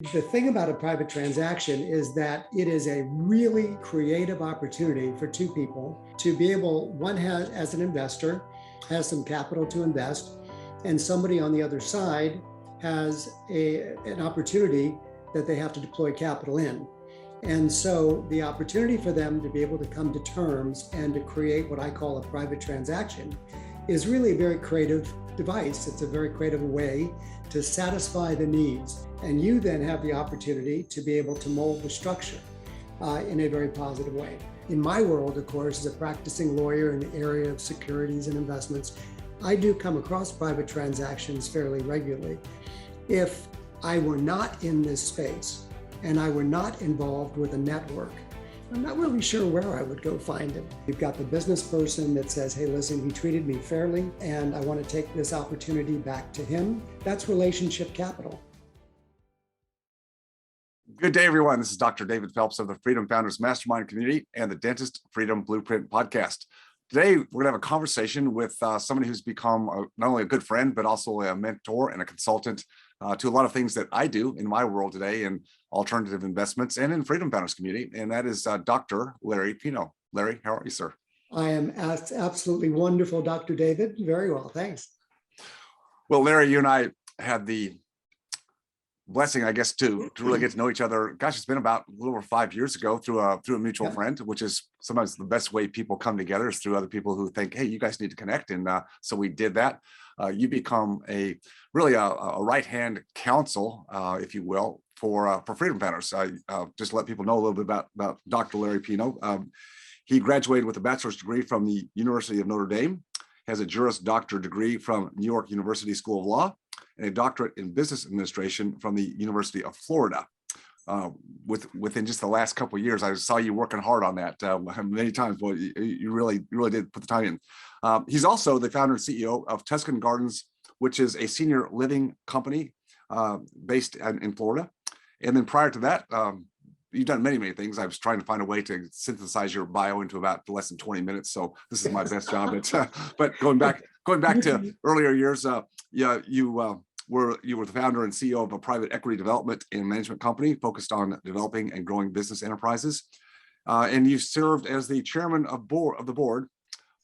The thing about a private transaction is that it is a really creative opportunity for two people to be able, one has, as an investor, has some capital to invest, and somebody on the other side has an opportunity that they have to deploy capital in. And so the opportunity for them to be able to come to terms and to create what I call a private transaction is really a very creative device. It's a very creative way to satisfy the needs. And you then have the opportunity to be able to mold the structure in a very positive way. In my world, of course, as a practicing lawyer in the area of securities and investments, I do come across private transactions fairly regularly. If I were not in this space and I were not involved with a network, I'm not really sure where I would go find him. You've got the business person that says, hey, listen, he treated me fairly and I want to take this opportunity back to him. That's relationship capital. Good day, everyone. This is Dr. David Phelps of the Freedom Founders Mastermind Community and the Dentist Freedom Blueprint Podcast. Today, we're going to have a conversation with somebody who's become not only a good friend, but also a mentor and a consultant to a lot of things that I do in my world today in alternative investments and in Freedom Founders community. And that is Dr. Larry Pino. Larry, how are you, sir? I am absolutely wonderful, Dr. David. Very well, thanks. Well, Larry, you and I had the blessing, I guess, to really get to know each other. Gosh, it's been about a little over 5 years ago through a mutual friend, which is sometimes the best way people come together is through other people who think, hey, you guys need to connect. And so we did that. You become really a right-hand counsel, if you will, for Freedom Founders. Just to let people know a little bit about Dr. Larry Pino. He graduated with a bachelor's degree from the University of Notre Dame, has a Juris Doctor degree from New York University School of Law, and a doctorate in business administration from the University of Florida. Within just the last couple of years, I saw you working hard on that many times. Well, you really did put the time in. He's also the founder and CEO of Tuscan Gardens, which is a senior living company based in Florida. And then prior to that, you've done many things. I was trying to find a way to synthesize your bio into about less than 20 minutes. So this is my best job. But going back to earlier years, you were the founder and CEO of a private equity development and management company focused on developing and growing business enterprises. And you served as the chairman of the board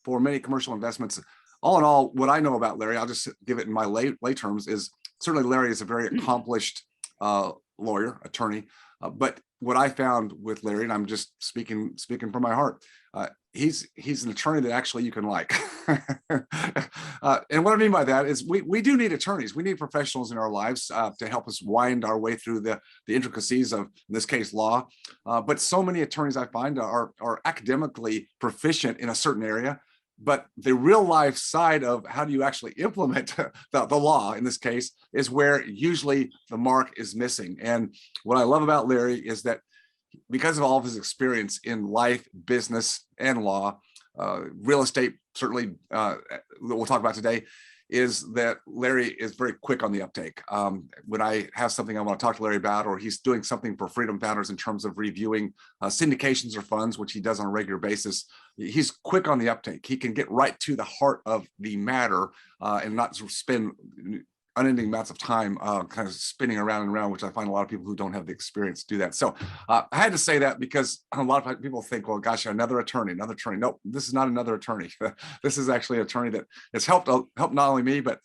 for many commercial investments. All in all, what I know about Larry, I'll just give it in my lay terms, is certainly Larry is a very accomplished lawyer, attorney. But what I found with Larry, and I'm just speaking from my heart, he's an attorney that actually you can like. And what I mean by that is we do need attorneys. We need professionals in our lives to help us wind our way through the intricacies of, in this case, law. But so many attorneys I find are academically proficient in a certain area, but the real life side of how do you actually implement the law in this case is where usually the mark is missing. And what I love about Larry is that because of all of his experience in life, business, and law, real estate, certainly that we'll talk about today, is that Larry is very quick on the uptake. When I have something I want to talk to Larry about, or he's doing something for Freedom Founders in terms of reviewing syndications or funds, which he does on a regular basis, he's quick on the uptake. He can get right to the heart of the matter and not sort of spend unending amounts of time kind of spinning around and around, which I find a lot of people who don't have the experience do that. So I had to say that because a lot of people think, well, gosh, another attorney. No, this is not another attorney. This is actually an attorney that has helped not only me, but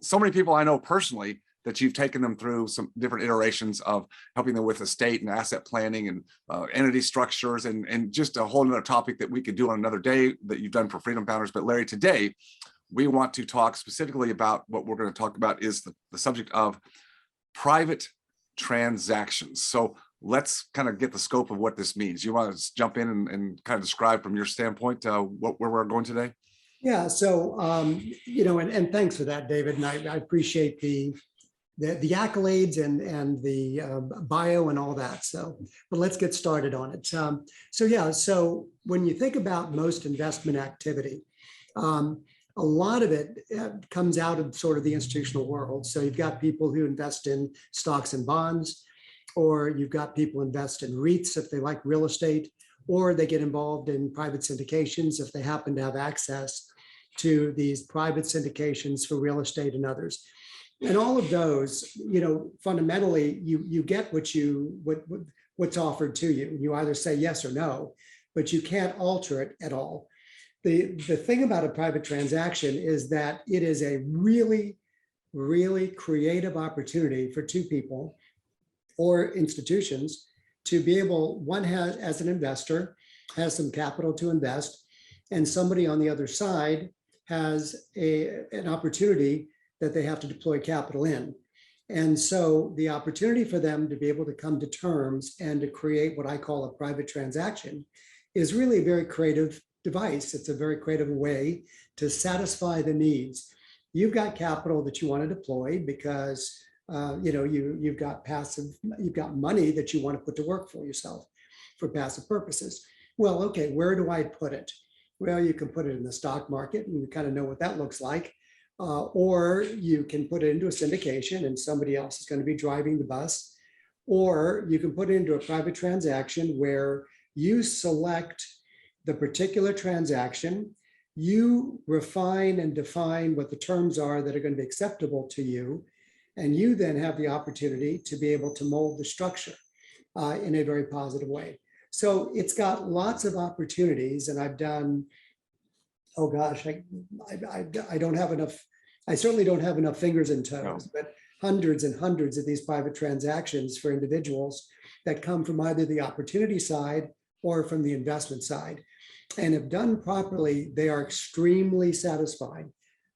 so many people I know personally that you've taken them through some different iterations of helping them with estate and asset planning and entity structures and just a whole other topic that we could do on another day that you've done for Freedom Founders. But Larry, today, we want to talk specifically about what we're going to talk about is the subject of private transactions. So let's kind of get the scope of what this means. You want to jump in and kind of describe from your standpoint where we're going today? Yeah, so, and thanks for that, David. And I appreciate the accolades and the bio and all that. So, but let's get started on it. So when you think about most investment activity, a lot of it comes out of sort of the institutional world. So you've got people who invest in stocks and bonds, or you've got people invest in REITs if they like real estate, or they get involved in private syndications if they happen to have access to these private syndications for real estate and others. And all of those, fundamentally, you get what's offered to you. You either say yes or no, but you can't alter it at all. The thing about a private transaction is that it is a really, really creative opportunity for two people or institutions to be able, one has, as an investor, has some capital to invest, and somebody on the other side has an opportunity that they have to deploy capital in. And so the opportunity for them to be able to come to terms and to create what I call a private transaction is really a very creative device. It's a very creative way to satisfy the needs. You've got capital that you want to deploy because you've got money that you want to put to work for yourself for passive purposes. Well, okay, where do I put it? Well, you can put it in the stock market, and you kind of know what that looks like. Or you can put it into a syndication and somebody else is going to be driving the bus. Or you can put it into a private transaction where you select the particular transaction, you refine and define what the terms are that are going to be acceptable to you, and you then have the opportunity to be able to mold the structure in a very positive way. So it's got lots of opportunities, and I've done, oh gosh, I don't have enough. I certainly don't have enough fingers and toes, but hundreds and hundreds of these private transactions for individuals that come from either the opportunity side or from the investment side. And if done properly, they are extremely satisfying.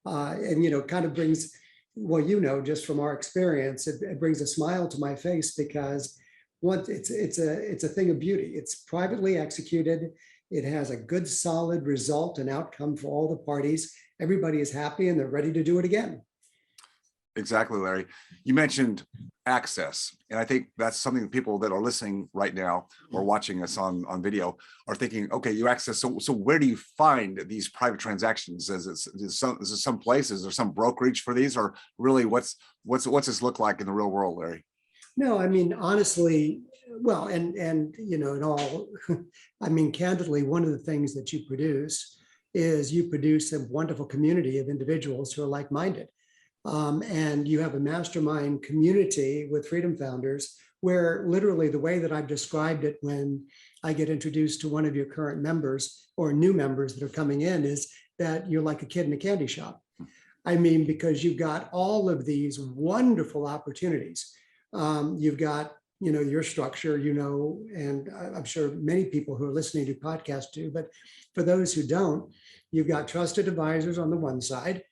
And, kind of brings, well, just from our experience, it brings a smile to my face because it's a thing of beauty. It's privately executed. It has a good, solid result and outcome for all the parties. Everybody is happy and they're ready to do it again. Exactly, Larry. You mentioned access. And I think that's something that people that are listening right now or watching us on video are thinking, okay, you access. So where do you find these private transactions? Is it some place? Is there some brokerage for these? Or really what's this look like in the real world, Larry? No, I mean, honestly, well, and in all, I mean, candidly, one of the things that you produce is you produce a wonderful community of individuals who are like-minded. And you have a mastermind community with Freedom Founders, where literally the way that I've described it when I get introduced to one of your current members or new members that are coming in is that you're like a kid in a candy shop. I mean, because you've got all of these wonderful opportunities. You've got, your structure, and I'm sure many people who are listening to podcasts do, but for those who don't, you've got trusted advisors on the one side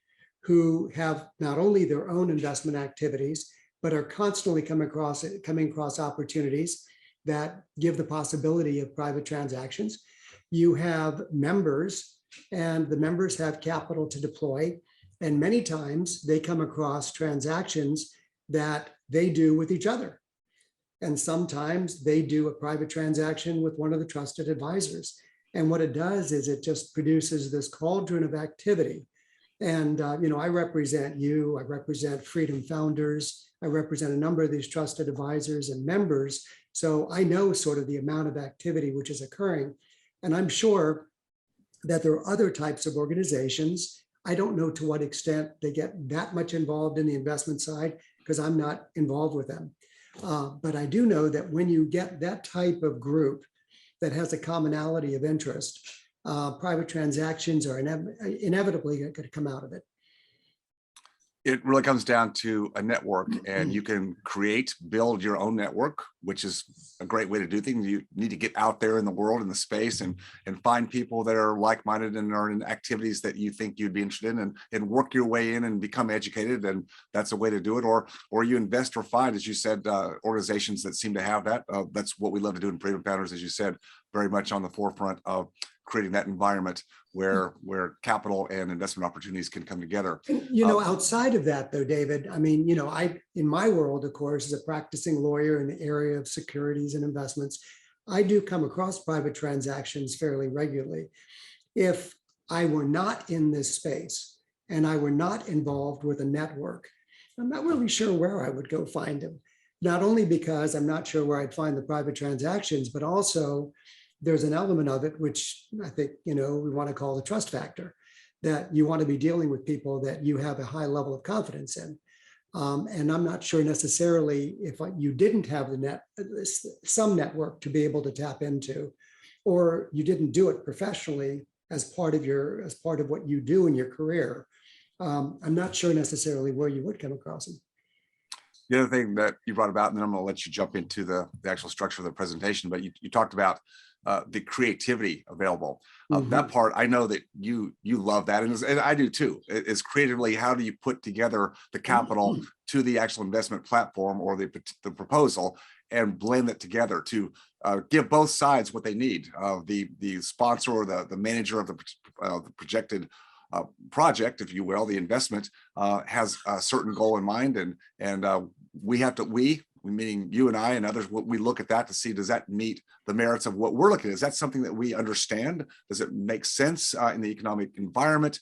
who have not only their own investment activities, but are constantly coming across opportunities that give the possibility of private transactions. You have members, and the members have capital to deploy. And many times they come across transactions that they do with each other. And sometimes they do a private transaction with one of the trusted advisors. And what it does is it just produces this cauldron of activity. And, I represent you, I represent Freedom Founders, I represent a number of these trusted advisors and members. So I know sort of the amount of activity which is occurring. And I'm sure that there are other types of organizations. I don't know to what extent they get that much involved in the investment side because I'm not involved with them. But I do know that when you get that type of group that has a commonality of interest, private transactions are inevitably going to come out of it. It really comes down to a network, and you can build your own network, which is a great way to do things. You need to get out there in the world, in the space, and find people that are like-minded and are in activities that you think you'd be interested in, and work your way in and become educated. And that's a way to do it. Or you invest or find, as you said, organizations that seem to have that. That's what we love to do in Freedom Founders, as you said, very much on the forefront of creating that environment where capital and investment opportunities can come together. Outside of that, though, David, I mean, in my world, of course, as a practicing lawyer in the area of securities and investments, I do come across private transactions fairly regularly. If I were not in this space and I were not involved with a network, I'm not really sure where I would go find them. Not only because I'm not sure where I'd find the private transactions, but also there's an element of it, which I think, we want to call the trust factor, that you want to be dealing with people that you have a high level of confidence in. And I'm not sure necessarily if you didn't have some network to be able to tap into, or you didn't do it professionally as part of what you do in your career. I'm not sure necessarily where you would come across them. The other thing that you brought about, and then I'm going to let you jump into the actual structure of the presentation, but you talked about the creativity available. That part, I know that you love that, and I do too. Is creatively, how do you put together the capital to the actual investment platform or the proposal and blend it together to give both sides what they need. The sponsor or the manager of the projected project, if you will, the investment has a certain goal in mind, and we have to, meaning you and I and others, we look at that to see, does that meet the merits of what we're looking at? Is that something that we understand? Does it make sense in the economic environment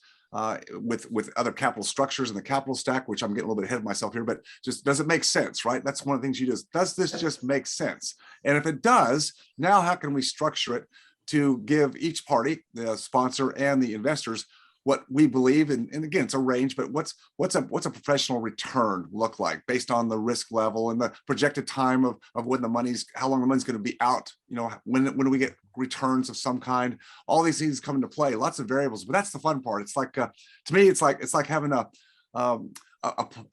with other capital structures in the capital stack, which I'm getting a little bit ahead of myself here, but just does it make sense, right? That's one of the things does this just make sense? And if it does, now how can we structure it to give each party, the sponsor and the investors, what we believe, and again, it's a range, but what's a professional return look like based on the risk level and the projected time of when how long the money's going to be out, when do we get returns of some kind? All these things come into play, lots of variables, but that's the fun part. It's like, to me, it's like having a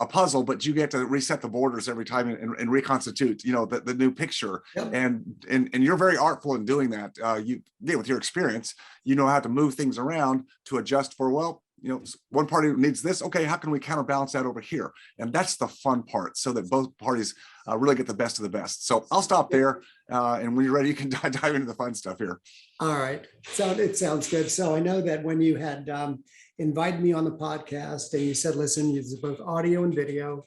puzzle, but you get to reset the borders every time and reconstitute, the new picture. Yep. And you're very artful in doing that. With your experience, you know how to move things around to adjust for, one party needs this. Okay, how can we counterbalance that over here? And that's the fun part, so that both parties really get the best of the best. So I'll stop there. And when you're ready, you can dive into the fun stuff here. All right. So it sounds good. So I know that when you had invited me on the podcast and you said, listen, it's both audio and video.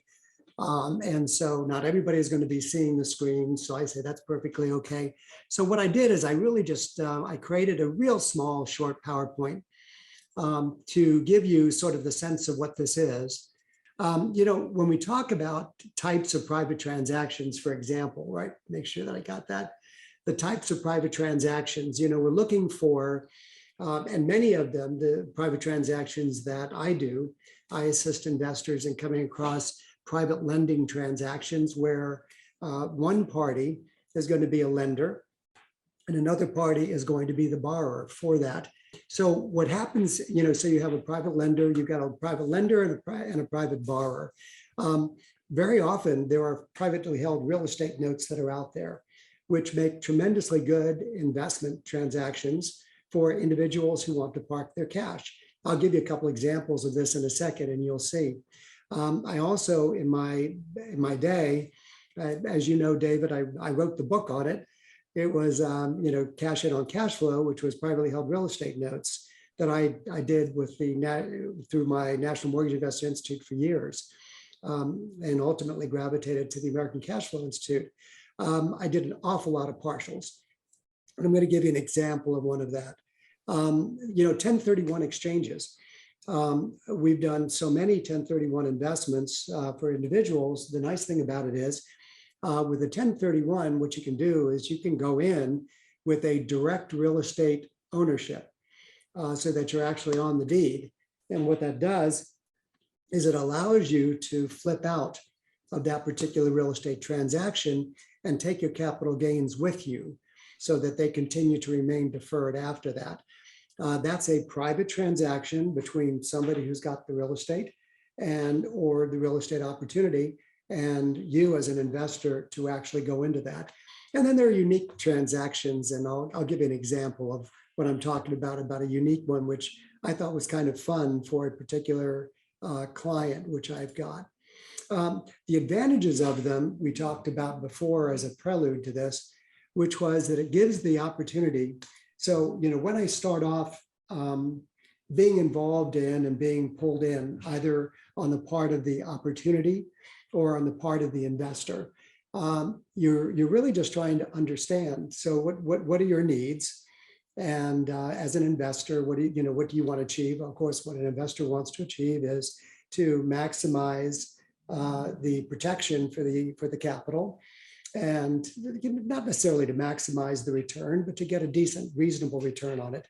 And so not everybody is going to be seeing the screen. So I say, that's perfectly okay. So what I did is I really just, I created a real small, short PowerPoint to give you sort of the sense of what this is. When we talk about types of private transactions, for example, right, make sure that I got that, the types of private transactions, we're looking for, and many of them, the private transactions that I do, I assist investors in coming across private lending transactions where one party is going to be a lender and another party is going to be the borrower for that. So what happens, so you have a private lender, you've got a private lender and a private borrower. Very often there are privately held real estate notes that are out there, which make tremendously good investment transactions for individuals who want to park their cash. I'll give you a couple examples of this in a second, and you'll see. I also, in my day, as you know, David, I wrote the book on it. It was, Cash In on Cash Flow, which was privately held real estate notes that I did with through my National Mortgage Investor Institute for years, and ultimately gravitated to the American Cash Flow Institute. I did an awful lot of partials. And I'm going to give you an example of one of that. 1031 exchanges. We've done so many 1031 investments for individuals. The nice thing about it is with a 1031, what you can do is you can go in with a direct real estate ownership so that you're actually on the deed. And what that does is it allows you to flip out of that particular real estate transaction and take your capital gains with you so that they continue to remain deferred after that. That's a private transaction between somebody who's got the real estate or the real estate opportunity and you as an investor to actually go into that. And then there are unique transactions, and I'll give you an example of what I'm talking about a unique one, which I thought was kind of fun for a particular client, which I've got. The advantages of them we talked about before as a prelude to this, which was that it gives the opportunity. So, when I start off being involved in and being pulled in, either on the part of the opportunity or on the part of the investor, you're really just trying to understand. So what are your needs? And as an investor, what do you want to achieve? Of course, what an investor wants to achieve is to maximize the protection for the capital, and not necessarily to maximize the return, but to get a decent, reasonable return on it,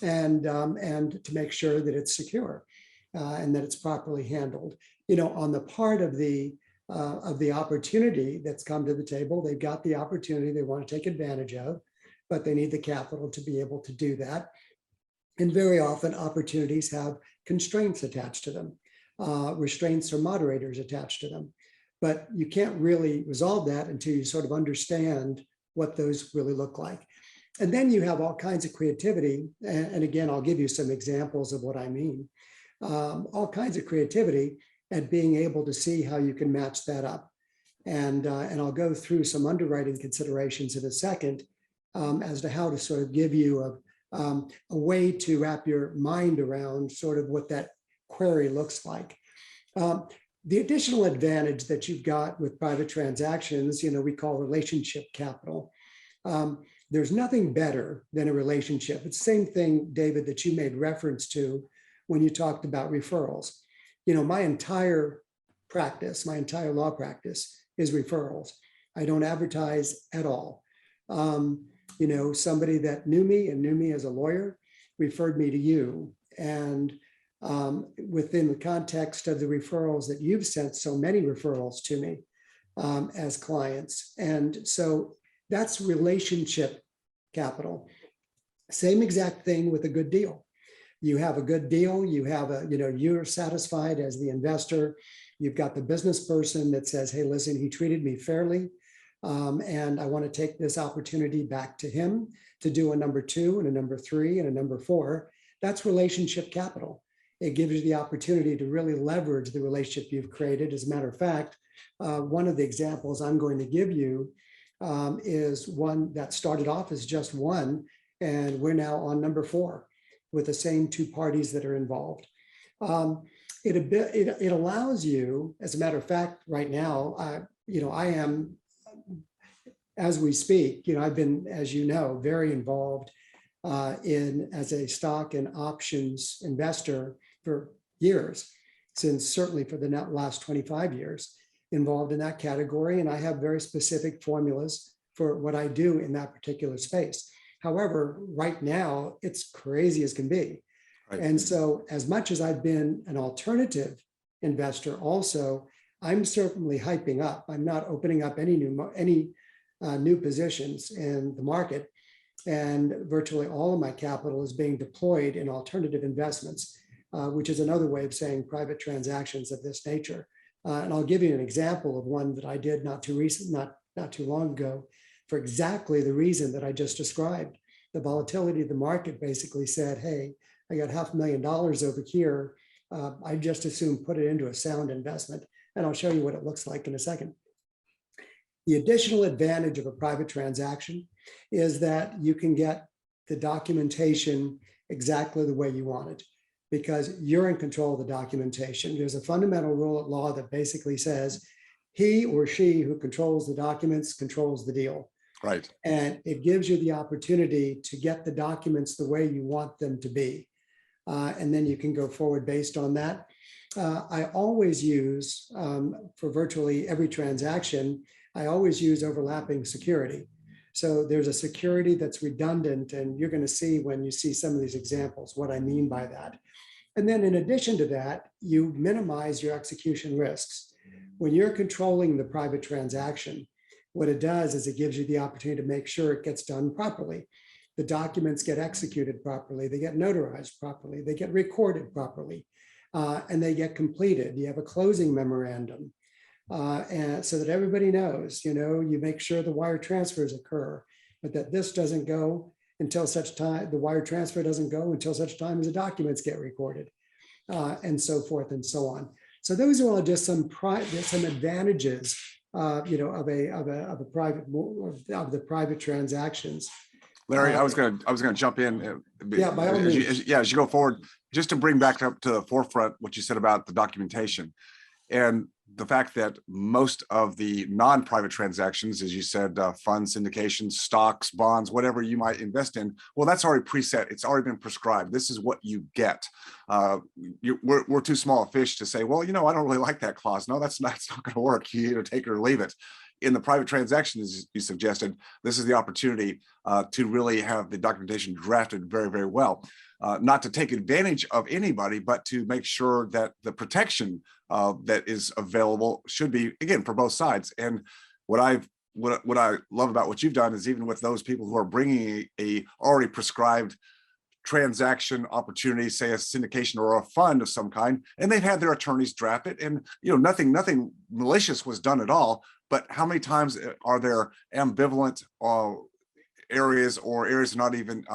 and to make sure that it's secure and that it's properly handled. on the part of the opportunity that's come to the table. They've got the opportunity they want to take advantage of, but they need the capital to be able to do that. And very often opportunities have constraints attached to them, restraints or moderators attached to them. But you can't really resolve that until you sort of understand what those really look like. And then you have all kinds of creativity. And again, I'll give you some examples of what I mean. All kinds of creativity at being able to see how you can match that up. And I'll go through some underwriting considerations in a second as to how to sort of give you a way to wrap your mind around sort of what that query looks like. The additional advantage that you've got with private transactions, we call relationship capital. There's nothing better than a relationship. It's the same thing, David, that you made reference to when you talked about referrals. My entire practice, my entire law practice is referrals. I don't advertise at all. Somebody that knew me as a lawyer referred me to you. And within the context of the referrals that you've sent so many referrals to me as clients. And so that's relationship capital. Same exact thing with a good deal. You have a good deal, you have you're satisfied as the investor. You've got the business person that says, hey, listen, he treated me fairly. And I want to take this opportunity back to him to do a number 2 and a number 3 and a number 4. That's relationship capital. It gives you the opportunity to really leverage the relationship you've created. As a matter of fact, one of the examples I'm going to give you is one that started off as just 1, and we're now on number 4 with the same 2 parties that are involved. It allows you, as a matter of fact, right now, I am, as we speak, I've been, as you know, very involved as a stock and options investor for years, certainly for the last 25 years, involved in that category. And I have very specific formulas for what I do in that particular space. However, right now, it's crazy as can be. Right. And so as much as I've been an alternative investor also, I'm certainly hyping up. I'm not opening up any new positions in the market. And virtually all of my capital is being deployed in alternative investments, which is another way of saying private transactions of this nature. And I'll give you an example of one that I did not too long ago, for exactly the reason that I just described. The volatility of the market basically said, hey, I got $500,000 over here. I just assume put it into a sound investment. And I'll show you what it looks like in a second. The additional advantage of a private transaction is that you can get the documentation exactly the way you want it, because you're in control of the documentation. There's a fundamental rule of law that basically says he or she who controls the documents controls the deal. Right. And it gives you the opportunity to get the documents the way you want them to be. And then you can go forward based on that. I always use, for virtually every transaction, I always use overlapping security. So there's a security that's redundant, and you're going to see when you see some of these examples what I mean by that. And then in addition to that, you minimize your execution risks. When you're controlling the private transaction, what it does is it gives you the opportunity to make sure it gets done properly. The documents get executed properly, they get notarized properly, they get recorded properly, and they get completed. You have a closing memorandum. And so that everybody knows, you make sure the wire transfers occur, but that this doesn't go until such time, the wire transfer doesn't go until such time as the documents get recorded, and so forth and so on. So those are all just some advantages, of the private transactions. Larry, I was gonna jump in. Yeah, by all means. As you go forward, just to bring back up to the forefront what you said about the documentation. And the fact that most of the non-private transactions, as you said, funds, syndications, stocks, bonds, whatever you might invest in, well, that's already preset. It's already been prescribed. This is what you get. We're too small a fish to say, well, I don't really like that clause. No, that's not going to work. You either take it or leave it. in the private transaction, as you suggested, this is the opportunity to really have the documentation drafted very, very well. Not to take advantage of anybody, but to make sure that the protection that is available should be, again, for both sides. And what I love about what you've done is, even with those people who are bringing a already prescribed transaction opportunity, say a syndication or a fund of some kind, and they've had their attorneys draft it, and nothing malicious was done at all. But how many times are there ambivalent areas or areas not even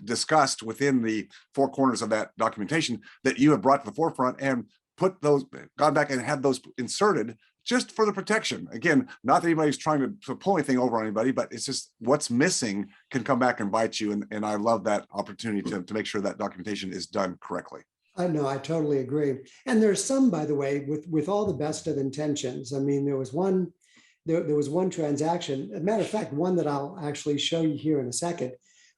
discussed within the four corners of that documentation that you have brought to the forefront and gone back and had those inserted just for the protection? Again, not that anybody's trying to pull anything over on anybody, but it's just what's missing can come back and bite you. And I love that opportunity to make sure that documentation is done correctly. I know, I totally agree. And there's some, by the way, with all the best of intentions. I mean, there was one transaction, as a matter of fact, one that I'll actually show you here in a second,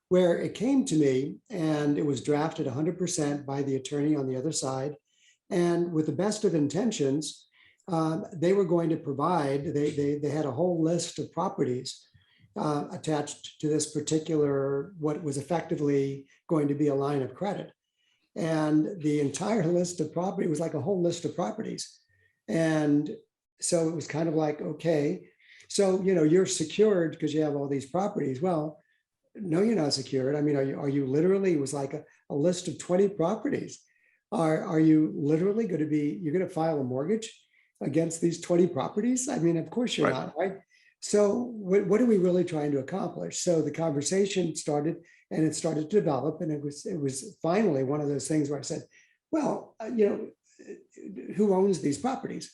where it came to me and it was drafted 100% by the attorney on the other side. And with the best of intentions, they were going to provide, they had a whole list of properties attached to this particular, what was effectively going to be a line of credit. And the entire list of property was like a whole list of properties. And so it was kind of like, okay, so, you're secured because you have all these properties. Well, no, you're not secured. I mean, are you literally, it was like a list of 20 properties. Are you literally going to you're going to file a mortgage against these 20 properties? I mean, of course you're not, right? So what are we really trying to accomplish? So the conversation started, and it started to develop, and it was finally one of those things where I said, well, who owns these properties?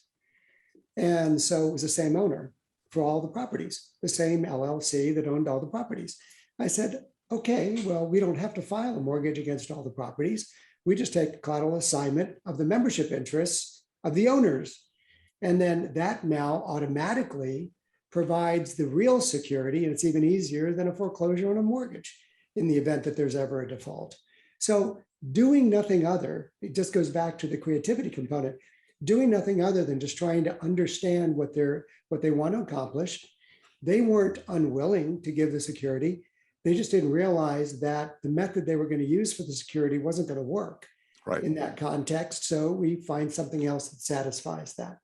And so it was the same owner for all the properties, the same LLC that owned all the properties. I said, okay, well, we don't have to file a mortgage against all the properties. We just take collateral assignment of the membership interests of the owners. And then that now automatically provides the real security, and it's even easier than a foreclosure on a mortgage in the event that there's ever a default. So doing nothing other, it just goes back to the creativity component, doing nothing other than just trying to understand what they want to accomplish. They weren't unwilling to give the security. They just didn't realize that the method they were going to use for the security wasn't going to work in that context. So we find something else that satisfies that.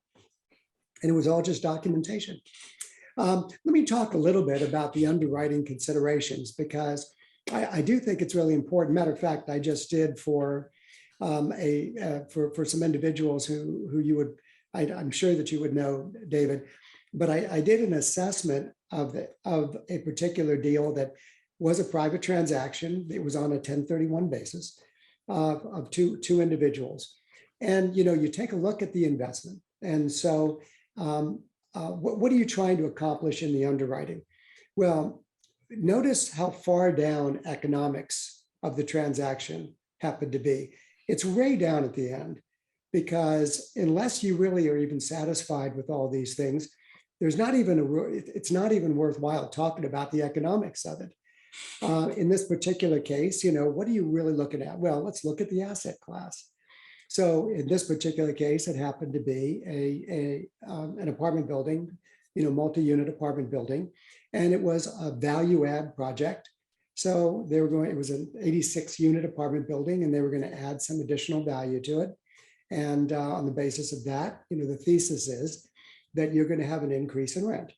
And it was all just documentation. Let me talk a little bit about the underwriting considerations, because I do think it's really important. Matter of fact, I just did for some individuals who you would, I'm sure that you would know, David, but I did an assessment of a particular deal that was a private transaction. It was on a 1031 basis of two individuals. And, you take a look at the investment. And so what are you trying to accomplish in the underwriting? Well, notice how far down economics of the transaction happened to be. It's way down at the end, because unless you really are even satisfied with all these things, it's not even worthwhile talking about the economics of it. In this particular case, what are you really looking at? Well, let's look at the asset class. So in this particular case, it happened to be an apartment building, multi-unit apartment building, and it was a value add project. So it was an 86 unit apartment building, and they were going to add some additional value to it. And on the basis of that, the thesis is that you're going to have an increase in rent.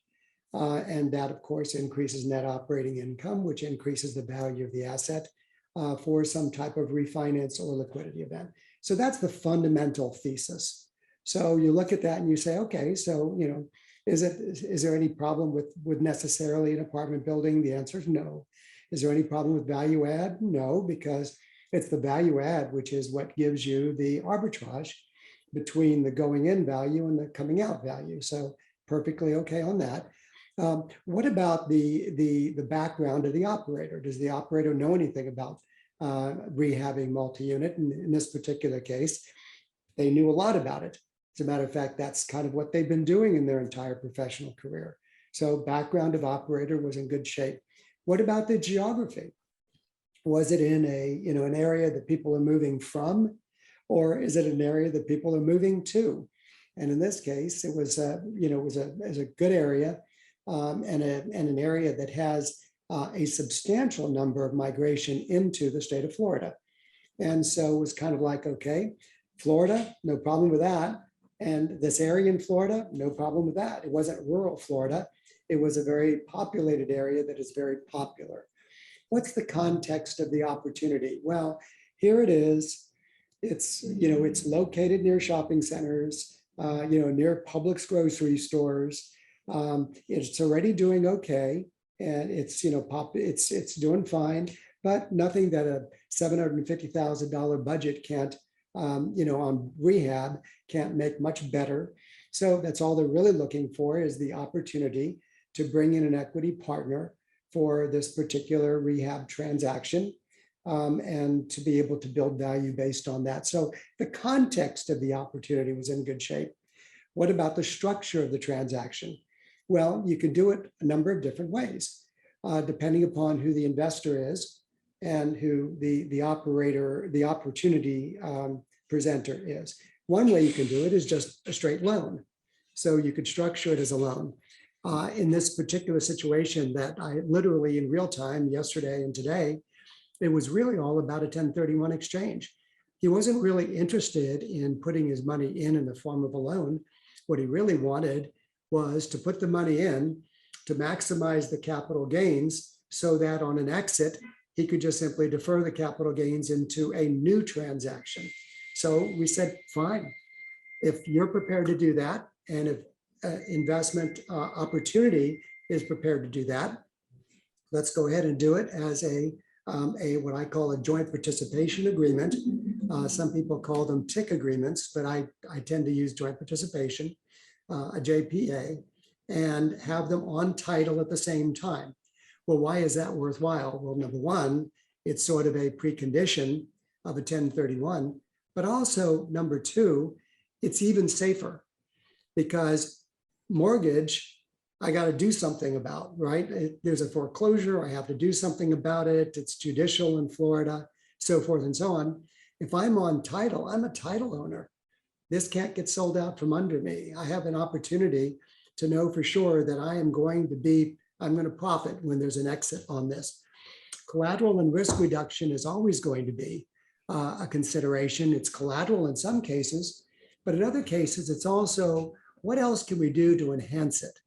And that, of course, increases net operating income, which increases the value of the asset for some type of refinance or liquidity event. So that's the fundamental thesis. So you look at that and you say, okay, so, is there any problem with necessarily an apartment building? The answer is no. Is there any problem with value add? No, because it's the value add, which is what gives you the arbitrage between the going in value and the coming out value. So perfectly okay on that. What about the background of the operator? Does the operator know anything about rehabbing multi-unit? And in this particular case, they knew a lot about it. As a matter of fact, that's kind of what they've been doing in their entire professional career. So background of operator was in good shape. What about the geography? Was it in an area that people are moving from, or is it an area that people are moving to? And in this case, it was a good area. and an area that has a substantial number of migration into the state of Florida. And so it was kind of like, okay, Florida, no problem with that. And this area in Florida, no problem with that. It wasn't rural Florida. It was a very populated area that is very popular. What's the context of the opportunity? Well, here it is. It's, it's located near shopping centers, near Publix grocery stores. It's already doing okay. And it's, it's doing fine, but nothing that a $750,000 budget can't, on rehab can't make much better. So that's all they're really looking for, is the opportunity to bring in an equity partner for this particular rehab transaction, and to be able to build value based on that. So the context of the opportunity was in good shape. What about the structure of the transaction? Well, you can do it a number of different ways, depending upon who the investor is and who the operator, the opportunity presenter is. One way you can do it is just a straight loan. So you could structure it as a loan. In this particular situation that I literally in real time yesterday and today, it was really all about a 1031 exchange. He wasn't really interested in putting his money in the form of a loan. What he really wanted was to put the money in to maximize the capital gains so that on an exit, he could just simply defer the capital gains into a new transaction. So we said, fine, if you're prepared to do that, and if investment opportunity is prepared to do that, let's go ahead and do it as a what I call a joint participation agreement. Some people call them TIC agreements, but I tend to use joint participation, a JPA, and have them on title at the same time. Well, why is that worthwhile? Well, number one, it's sort of a precondition of a 1031, but also number two, it's even safer because mortgage, I got to do something about, right? There's a foreclosure, I have to do something about it. It's judicial in Florida, so forth and so on. If I'm on title, I'm a title owner. This can't get sold out from under me. I have an opportunity to know for sure that I'm going to profit when there's an exit on this. Collateral and risk reduction is always going to be a consideration. It's collateral in some cases, but in other cases, it's also what else can we do to enhance it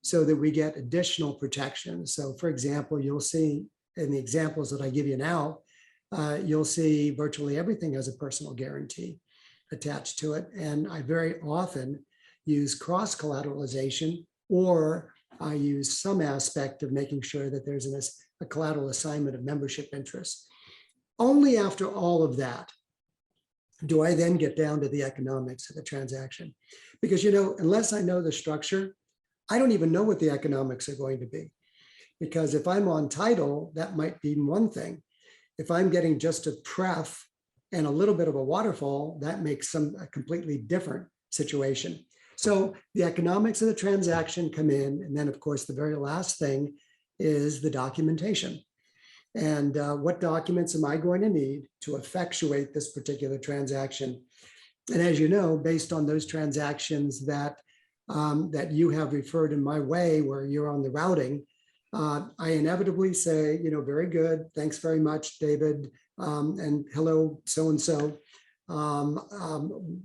so that we get additional protection. So for example, you'll see in the examples that I give you now, you'll see virtually everything has a personal guarantee attached to it. And I very often use cross collateralization, or I use some aspect of making sure that there's a collateral assignment of membership interests. Only after all of that do I then get down to the economics of the transaction. Because, unless I know the structure, I don't even know what the economics are going to be. Because if I'm on title, that might be one thing. If I'm getting just a pref and a little bit of a waterfall, that makes a completely different situation. So the economics of the transaction come in. And then, of course, the very last thing is the documentation. And what documents am I going to need to effectuate this particular transaction? And as you know, based on those transactions that you have referred in my way, where you're on the routing, I inevitably say, very good, thanks very much, David, and hello, so-and-so.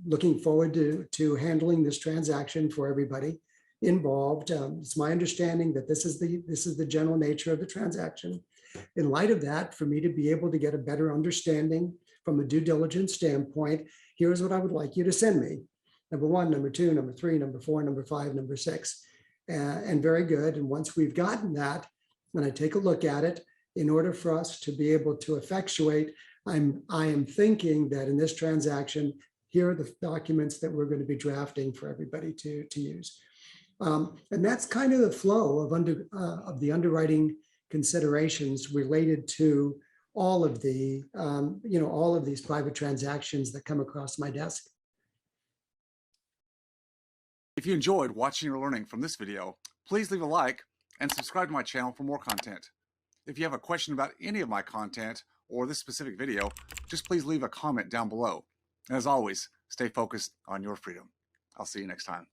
Looking forward to handling this transaction for everybody involved. It's my understanding that this is the general nature of the transaction. In light of that, for me to be able to get a better understanding from a due diligence standpoint, here's what I would like you to send me. Number one, number two, number three, number four, number five, number six, and very good. And once we've gotten that, when I take a look at it, in order for us to be able to effectuate, I am thinking that in this transaction, here are the documents that we're going to be drafting for everybody to use. And that's kind of the flow of the underwriting considerations related to all of the, all of these private transactions that come across my desk. If you enjoyed watching or learning from this video, please leave a like and subscribe to my channel for more content. If you have a question about any of my content or this specific video, just please leave a comment down below. And as always, stay focused on your freedom. I'll see you next time.